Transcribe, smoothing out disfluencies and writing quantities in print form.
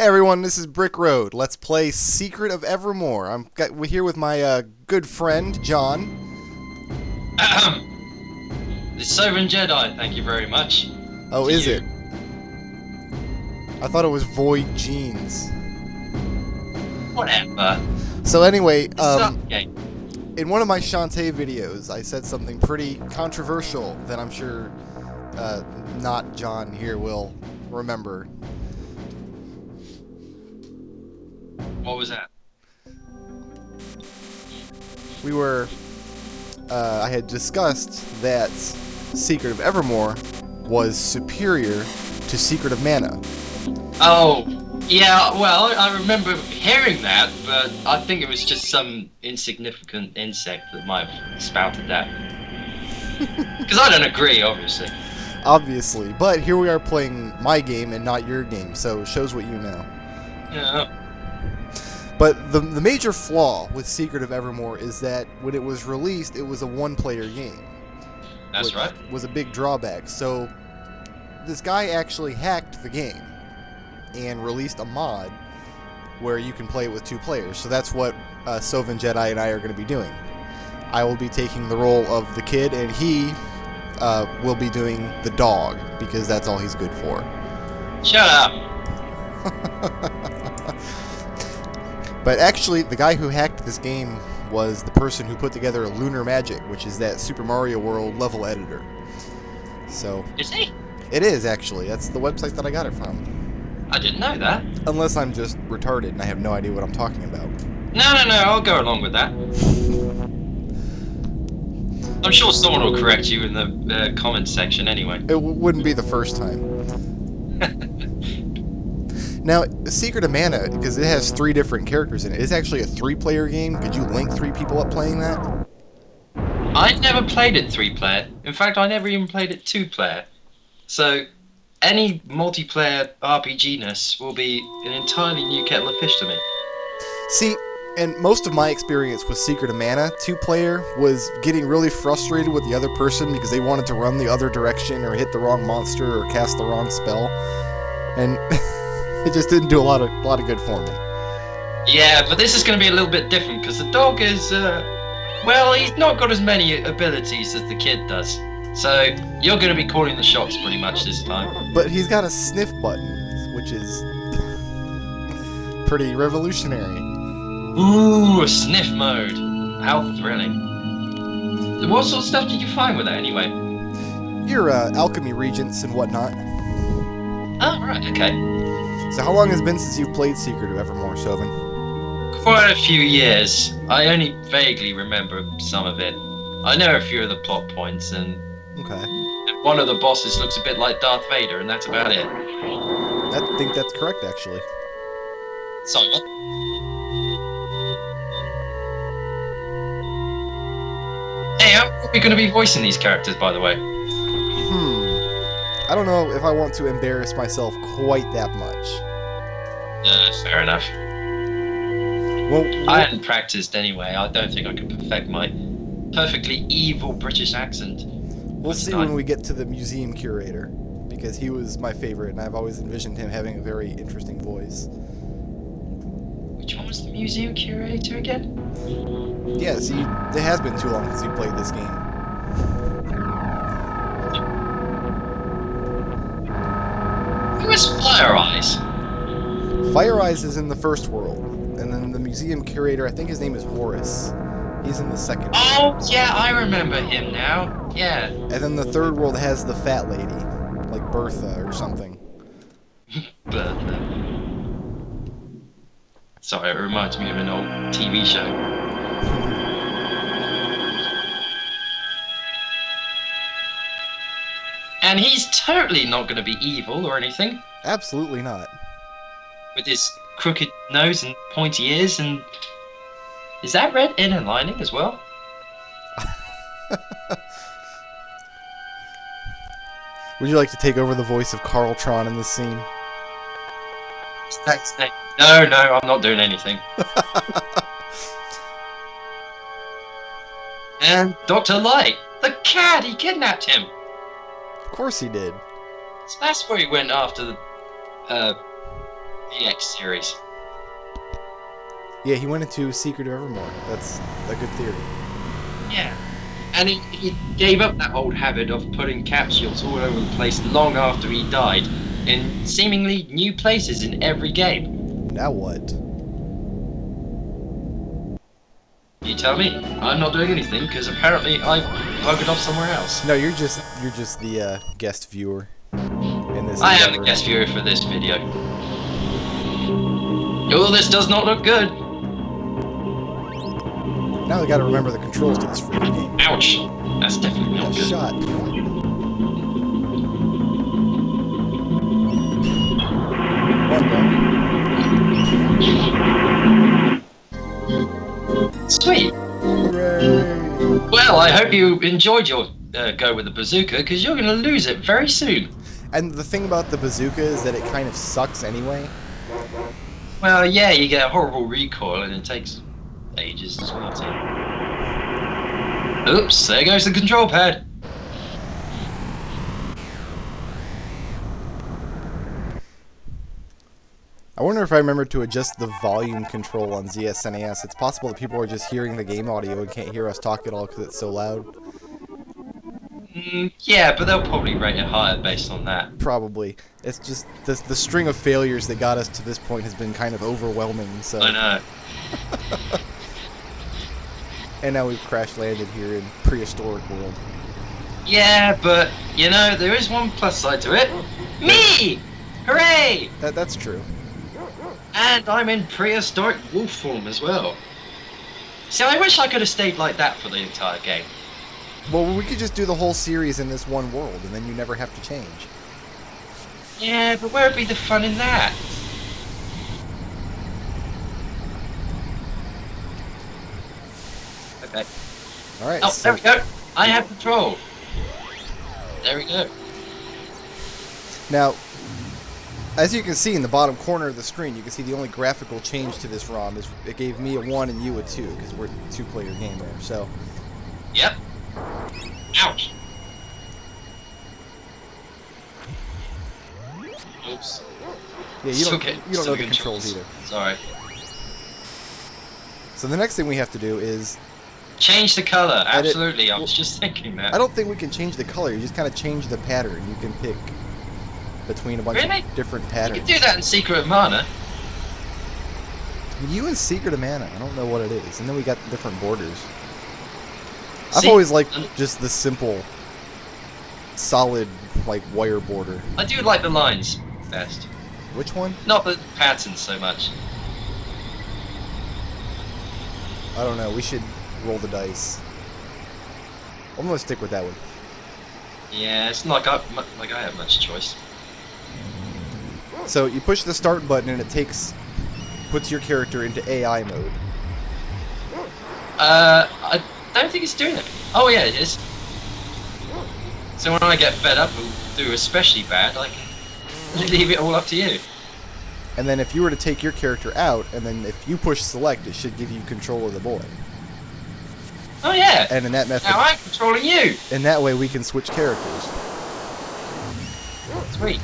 Hey everyone, this is Brickroad. Let's play Secret of Evermore. We're here with my good friend John. The Sovan Jedi, thank you very much. Oh, To is you. it? I thought it was Void Genes. Whatever. So anyway, This is our game. in one of my Shantae videos, I said something pretty controversial that I'm sure not John here will remember. What was that? I had discussed that Secret of Evermore was superior to Secret of Mana. Oh, yeah, well, I remember hearing that, but I think it was just some insignificant insect that might have spouted that. Because I don't agree, obviously. Obviously, but here we are playing my game and not your game, so it shows what you know. Yeah. But the major flaw with Secret of Evermore is that when it was released, it was a one-player game. That's which right. was a big drawback. So this guy actually hacked the game and released a mod where you can play it with two players. So that's what Sovan Jedi and I are going to be doing. I will be taking the role of the kid, and he will be doing the dog, because that's all he's good for. Shut up. But actually, the guy who hacked this game was the person who put together Lunar Magic, which is that Super Mario World level editor. So Is he? it is, actually. That's the website that I got it from. I didn't know that. Unless I'm just retarded and I have no idea what I'm talking about. No, I'll go along with that. I'm sure someone will correct you in the comments section anyway. It wouldn't be the first time. Now, Secret of Mana, because it has 3 different characters in it, it's actually a 3-player game. Could you link 3 people up playing that? I never played it 3-player. In fact, I never even played it 2-player. So, any multiplayer RPG-ness will be an entirely new kettle of fish to me. See, and most of my experience with Secret of Mana 2-player was getting really frustrated with the other person because they wanted to run the other direction or hit the wrong monster or cast the wrong spell. And it just didn't do a lot of good for me. Yeah, but this is going to be a little bit different because the dog is, well, he's not got as many abilities as the kid does. So, you're going to be calling the shots pretty much this time. But he's got a sniff button, which is pretty revolutionary. Ooh, a sniff mode. How thrilling. So what sort of stuff did you find with that anyway? Your alchemy regents and whatnot. Oh, right, okay. So how long has it been since you've played Secret of Evermore, Sovan? Quite a few years. I only vaguely remember some of it. I know a few of the plot points, and Okay. one of the bosses looks a bit like Darth Vader, and that's about it. I think that's correct, actually. Sorry, what? Hey, how are we going to be voicing these characters, by the way? I don't know if I want to embarrass myself quite that much. Fair enough. Well, I hadn't practiced anyway. I don't think I could perfect my perfectly evil British accent. we'll see when we get to the museum curator, because he was my favorite, and I've always envisioned him having a very interesting voice. Which one was the museum curator again? Yeah, see, it has been too long since you played this game. Who was Fire Eyes? Fire Eyes is in the first world, and then the museum curator, I think his name is Horace. He's in the second world. Oh, yeah, I remember him now. Yeah. And then the third world has the fat lady, like Bertha or something. But, sorry, it reminds me of an old TV show. And he's totally not going to be evil or anything. Absolutely not. With his crooked nose and pointy ears and... Is that red inner lining as well? Would you like to take over the voice of Carltron in this scene? That's it. No, I'm not doing anything. And Dr. Light, the cat, he kidnapped him. Of course he did. So that's where he went after the DX series. Yeah, he went into Secret of Evermore. That's a good theory. Yeah. And he gave up that old habit of putting capsules all over the place long after he died, in seemingly new places in every game. Now what? You tell me. I'm not doing anything because apparently I've buggered off somewhere else. No, you're just the guest viewer in this. I am the endeavor. guest viewer for this video. Oh, this does not look good. Now we got to remember the controls to this freaking game. Ouch. That's definitely not good. Shot. One down. Sweet. Hooray! Well, I hope you enjoyed your go with the bazooka, because you're going to lose it very soon. And the thing about the bazooka is that it kind of sucks anyway. Well, yeah, you get a horrible recoil, and it takes ages as well, too. Oops, there goes the control pad. I wonder if I remember to adjust the volume control on ZSNES. It's possible that people are just hearing the game audio and can't hear us talk at all because it's so loud. Yeah, but they'll probably rate it higher based on that. Probably. It's just the string of failures that got us to this point has been kind of overwhelming. So. I know. And now we've crash landed here in prehistoric world. Yeah, but, you know, there is one plus side to it. Me! Hooray! That's true. And I'm in prehistoric wolf form as well. See, I wish I could have stayed like that for the entire game. Well, we could just do the whole series in this one world, and then you never have to change. Yeah, but where would be the fun in that? Okay. Alright, Oh, so there we go. I have control. There we go. now, as you can see in the bottom corner of the screen, you can see the only graphical change to this ROM is it gave me a 1 and you a 2, because we're a two-player game there, so... Yep. Ouch. Oops. Yeah, you don't know the controls either. Sorry. So the next thing we have to do is... Change the color. Edit- Absolutely. I was just thinking that. I don't think we can change the color, you just kind of change the pattern. You can pick between a bunch Really? of different You patterns. can do that in Secret of Mana. You and Secret of Mana, I don't know what it is. And then we got different borders. I've See, always liked um, just the simple, solid, like, wire border. I do like the lines best. Which one? Not the patterns so much. I don't know. We should roll the dice. I'm gonna stick with that one. Yeah, it's not like I have much choice. So you push the start button and it puts your character into AI mode. I don't think it's doing it. Oh yeah, it is. So when I get fed up and do especially bad, I can leave it all up to you. And then if you were to take your character out, and then if you push select, it should give you control of the boy. Oh yeah. And in that method, Now I'm controlling you. in that way, we can switch characters. Sweet.